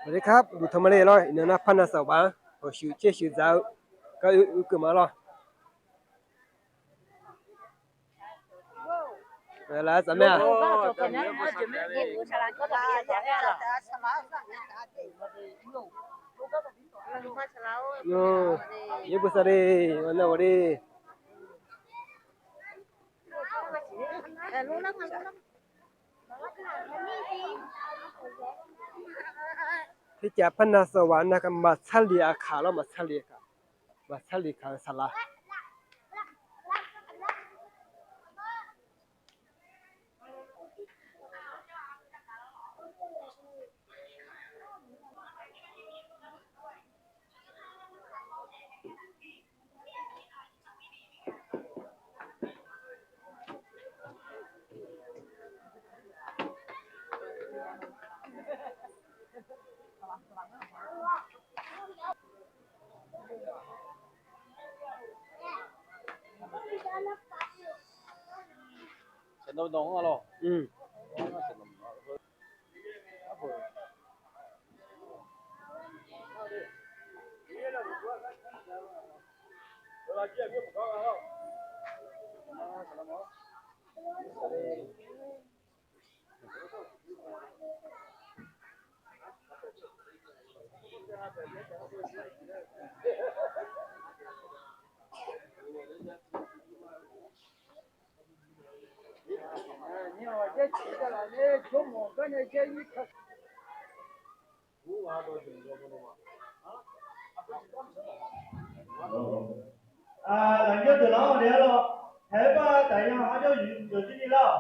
สวัสดีครับดูทำอะไรล่ะเนื้อหน้าพันธุ์สาวบ้าน我修这修早ก็有干嘛ล่ะ来怎么样哟也不是的完了我的ที่จะพันธุ์สวรรค์นะครับมาทะเลอาคาแล้วมาทะเลกันมาทะเลกันสละฉันโดนน้องอ่ะหรอ你好，这吃的了，你周末跟你这一看，人家từ đó đi lo, thế ba tại sao họ choอยู่ที่นี่แล้ว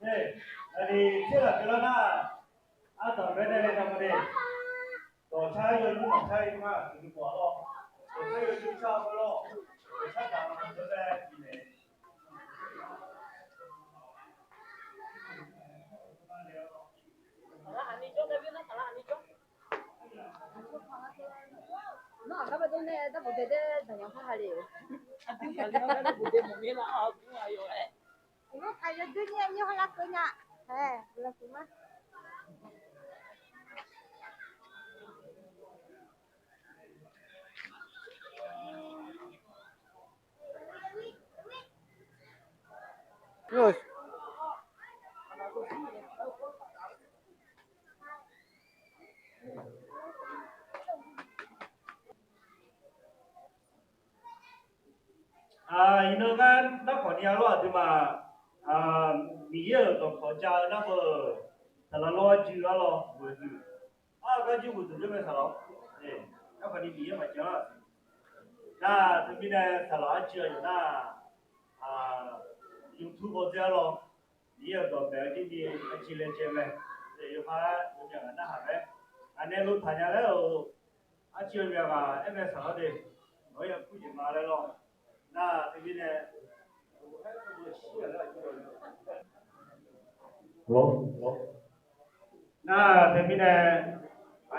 นี่อันนี้เชื่อกันแล้วนะต่อไปได้เลยทำมาดิต่อใช้ยนต์ใช้มากถึงกว่าหรอกต่อใช้ยนต์ชอบก็หรอกต่อใช้การมันจะได้ดีเลย那他们都那，他不觉得怎样怕的？因为他就对你，你好像跟呀，哎，不是吗？哟이놈은 나 거니야로 하지마 미에 또 거자 나버 달라로 지라로 뭐지 가지고 들으면 살아 나 거니 미에 맞잖아 나 들미네 살아 지어요 나 유튜브 자로 미에 또 배우지 지레 제메 요파 요냥 나 하네 안에로 다냐래요 지어면가 에메 살아데 너야 꾸지 말래로那这边呢，那这边呢，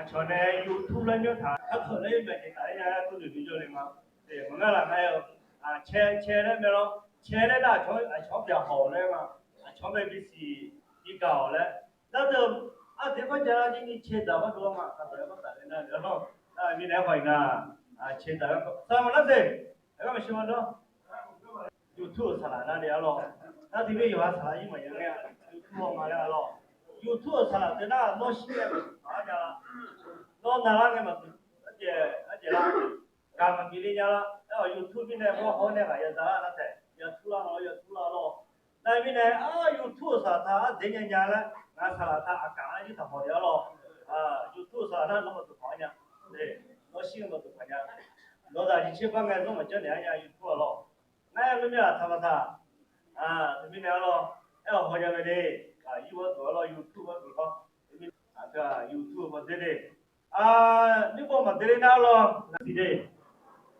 像呢 YouTube 那就他可能也没大家都是比较的嘛，对，我们那还有钱那没咯，钱那大比较好的嘛，钱没比高嘞，那就这块钱今年钱多多嘛，他不要大的那然后明年回呢钱多3万那些。那么希望说 YouTube 啥啦，那里咯，那这边有啥啥一模一样的 YouTube 嘛了咯 ，YouTube 啥啦，在那弄新的啥家啦，弄哪个嘛，而且啦，干嘛比人家啦，YouTube 呢我好那个也啥那才，也出了咯，那边呢YouTube 啥他人家啦，那啥啦他干了就他好了咯，YouTube 啥他那么多方向，对，我新么多方向。老大一7、8个钟么叫两家有做了，那个没有他们他这边来了，好像没得一我做了有2个多少，这个YouTube 不对的你不嘛对的那了，是的，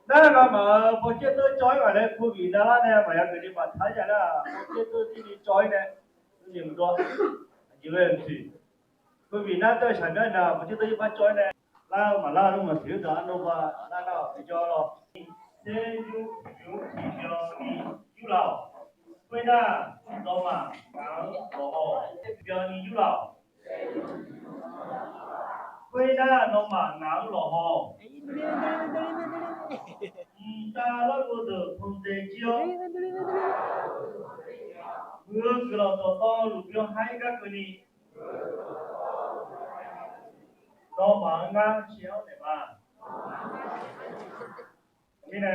那个嘛不接到 join 完了，可比那呢嘛要给你把参加了，不接到给你 join 呢，你们说1个人去，可比那到前面呢，不接到一把 join 呢。那嘛那种嘛thiếu đó đâu mà nó để cho lo thế du lao quên ra đâu mà bảo bỏ cho đi du lao quên 归纳侬嘛难了吼。大了个头碰在脚，我个老早到路边还个个呢，到忙啊，笑的嘛。你呢？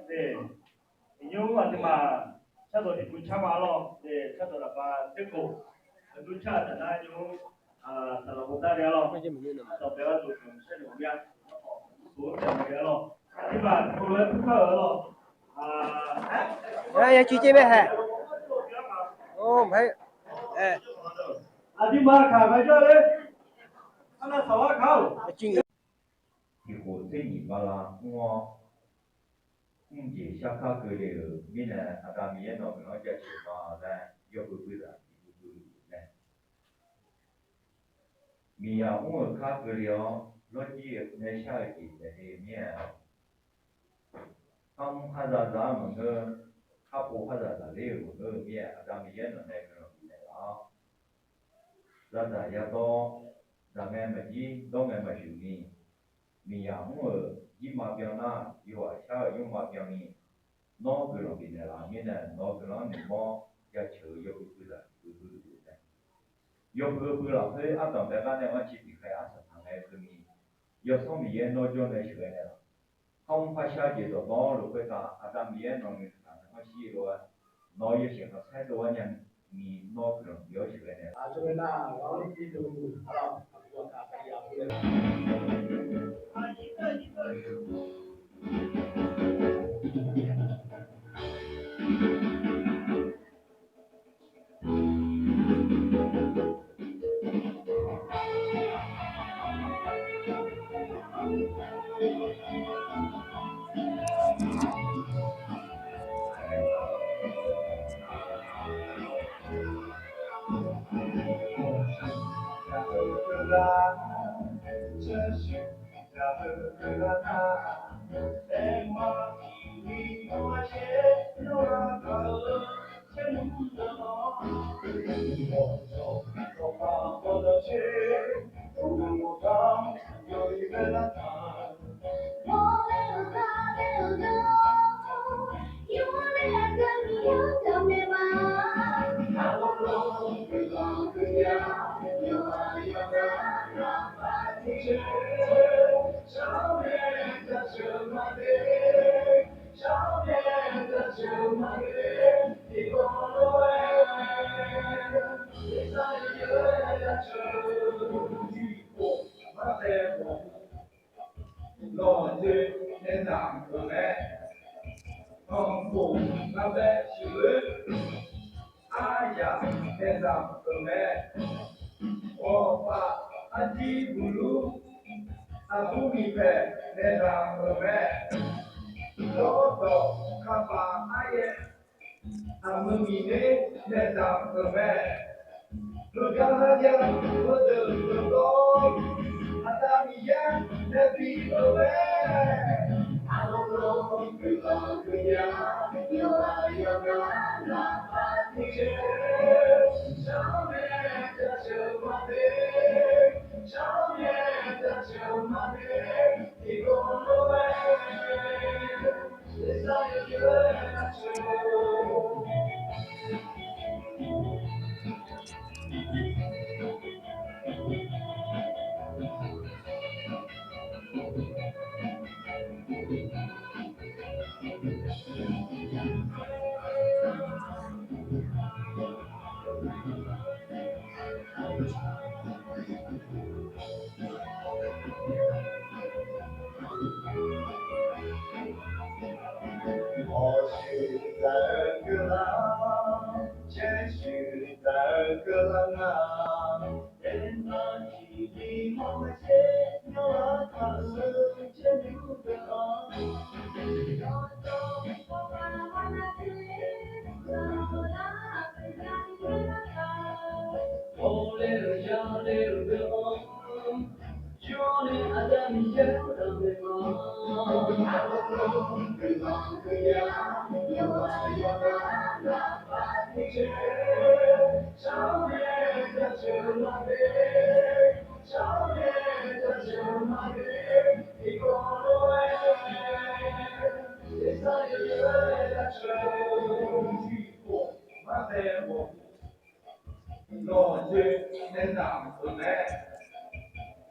对，有啊的嘛，差不多的不差嘛咯，对，差不多的吧，这个，不差的那就啊，差不多大点咯，到不要做什么事情呀，多点点咯，对吧？不然不可咯，哎呀，去这边还，哦，没，哎，啊，你妈看看这嘞，俺那啥话考？今以后这你巴拉我节下卡格的，米呢阿达米也闹个老家去嘛，咱要不会的，不会的。米呀，我卡格了，老几那下个的面，他们还在咱们个，他不还在咱里头个面，阿达米也闹那个的啊，咱大家都，咱们没几，都没修呢。米呀，我一马标那，有啊，下有马标呢，脑壳上边的啦，米呢，脑壳上的毛要求要不会的，不会的，要不会了，所以阿当在那呢，我去比开阿是他那个米，要上米也脑浆来学的了，他们怕下节到脑如果讲阿当米也脑米看，我洗了，脑也行，菜多年米脑壳上要学的。啊，这个那老李记住，好了，我看看要不要。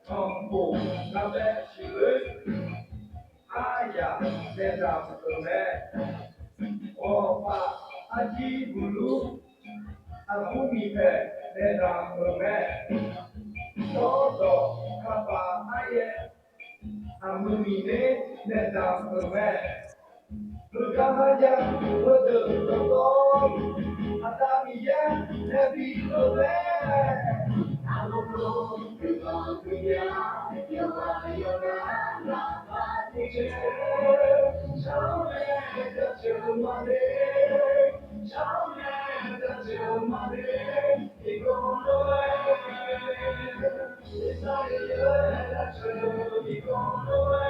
不，那在是哎呀，那咱们哥们，我把阿基布鲁阿布米佩那咱们哥们，多多卡巴阿耶阿布米内那咱们哥们。Berkahaja betul-betul Atamiya Nabi Tuhan Aku belum kenal dunia Yoga Rapat Nijar Sampai terjemade Sampai terjemade Ikon doa Saya terjemade Ikon doa